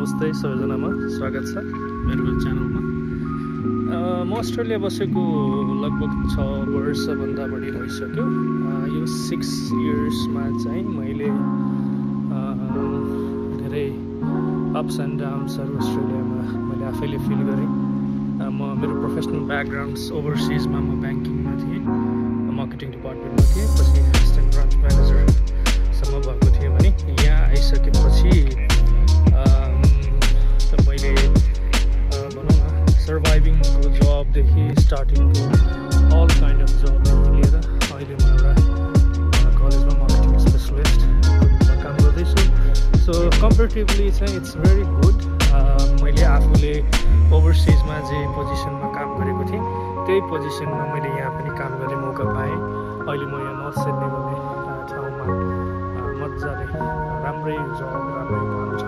नमस्ते सबैजनामा स्वागत छ मेरो च्यानलमा। म अस्ट्रेलिया बसेको लगभग 6 वर्षभन्दा बढी भइसक्यो। यो 6 इयर्समा चाहिँ मैले धेरै अप्स एन्ड डाउन्सहरू अस्ट्रेलियामा मैले आफैले फिल गरेँ। मेरो प्रोफेसनल ब्याकग्राउन्ड्स ओभरसिजमा म ब्याङ्किङमा थिएँ, मार्केटिङ डिपार्टमेन्टमा थिएँ, पछि एसिस्टेन्ट ब्रान्च म्यानेजरसम्म भएको थियो भने यहाँ आइसकेपछि मैले भनौँ न सर्भाइभिङको जबदेखि स्टार्टिङको अल काइन्ड अफ जबदेखि लिएर अहिले म एउटा कलेजमा मार्केटिङ स्पेसलिस्टको काम गर्दैछु। सो कम्पेरिटिभली चाहिँ इट्स भेरी गुड। मैले आफूले ओभरसिजमा जे पोजिसनमा काम गरेको थिएँ त्यही पोजिसनमा मैले यहाँ पनि काम गर्ने मौका पाएँ। अहिले म यहाँ नर्थ सिडनी भन्ने ठाउँमा मजाले राम्रै जब राम्रै काम छ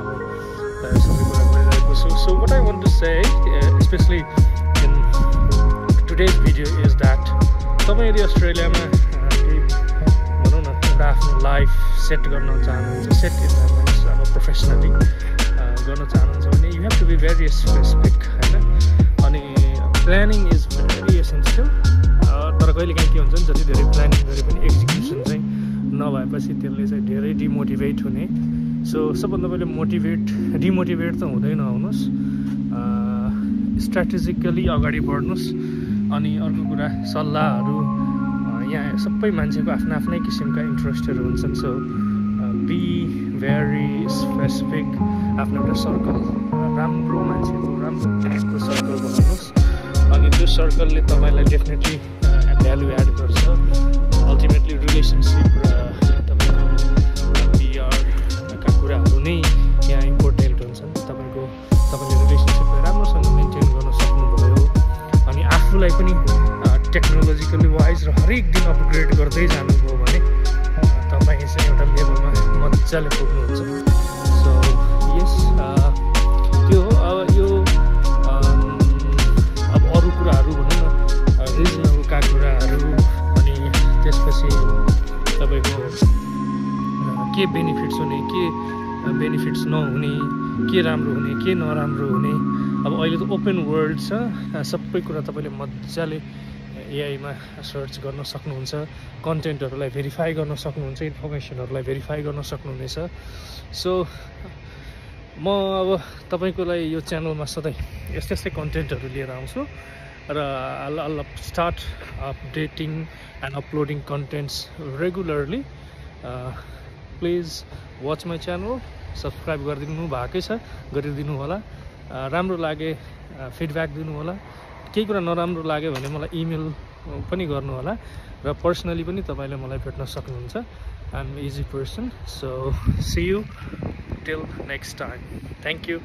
सबै कुरा गरिरहेको छु। So what I want to say, especially in today's video, is that तपाईँ यदि अस्ट्रेलियामा केही भनौँ न एउटा आफ्नो लाइफ सेट गर्न चाहनुहुन्छ, सेट इन्भाइरोमेन्ट्स अब प्रोफेसनली गर्न चाहनुहुन्छ भने you have to be very specific होइन। अनि प्लानिङ इज भेरी एसेन्सियल। तर कहिलेकाहीँ के हुन्छ नि, जति धेरै प्लानिङ गरे पनि एक्जिक्युसन चाहिँ नभएपछि त्यसले चाहिँ धेरै डिमोटिभेट हुने। सो सबभन्दा पहिले डिमोटिभेट त हुँदै नहुनुहोस्, स्ट्राटेजिकली अगाडि बढ्नुहोस्। अनि अर्को कुरा सल्लाहहरू, यहाँ सबै मान्छेको आफ्नो आफ्नै किसिमका इन्ट्रेस्टहरू हुन्छन्। So be very specific. आफ्नो एउटा सर्कल, राम्रो मान्छेको राम्रो सर्कल बनाउनुहोस्। अनि त्यो सर्कलले तपाईँलाई डेफिनेटली भ्यालु एड गर्छ। अल्टिमेटली रिलेसनसिप र कुराहरू नै यहाँ इम्पोर्टेन्ट हुन्छन्। तपाईँले रिलेसनसिपलाई राम्रोसँग मेन्टेन गर्न सक्नुभयो अनि आफूलाई पनि टेक्नोलोजिकली वाइज र हरेक दिन अपग्रेड गर्दै जानुभयो भने तपाईँ चाहिँ एउटा लेभलमा मजाले पुग्नुहुन्छ। सो यस त्यो हो। अब यो अब अरू कुराहरू भनौँ न, रिजनेबलका कुराहरू अनि त्यसपछि तपाईँको के बेनिफिट्स हुने, के बेनिफिट्स नहुने, के राम्रो हुने, के नराम्रो हुने। अब अहिले त ओपन वर्ल्ड छ, सबै कुरा तपाईँले मजाले एआईमा सर्च गर्न सक्नुहुन्छ, कन्टेन्टहरूलाई भेरिफाई गर्न सक्नुहुन्छ, इन्फर्मेसनहरूलाई भेरिफाई गर्न सक्नुहुनेछ। सो म अब तपाईँको लागि यो च्यानलमा सधैँ यस्तै कन्टेन्टहरू लिएर आउँछु र I'll start updating and uploading contents regularly. Please watch my channel, subscribe गरिदिनु भएकै छ गरिदिनु होला। राम्रो लागे फिडब्याक दिनु होला, केही कुरा नराम्रो लाग्यो भने मलाई इमेल पनि गर्नु होला र पर्सनली पनि तपाईँले मलाई भेट्न सक्नुहुन्छ। I am easy person. So see you till next time. Thank you.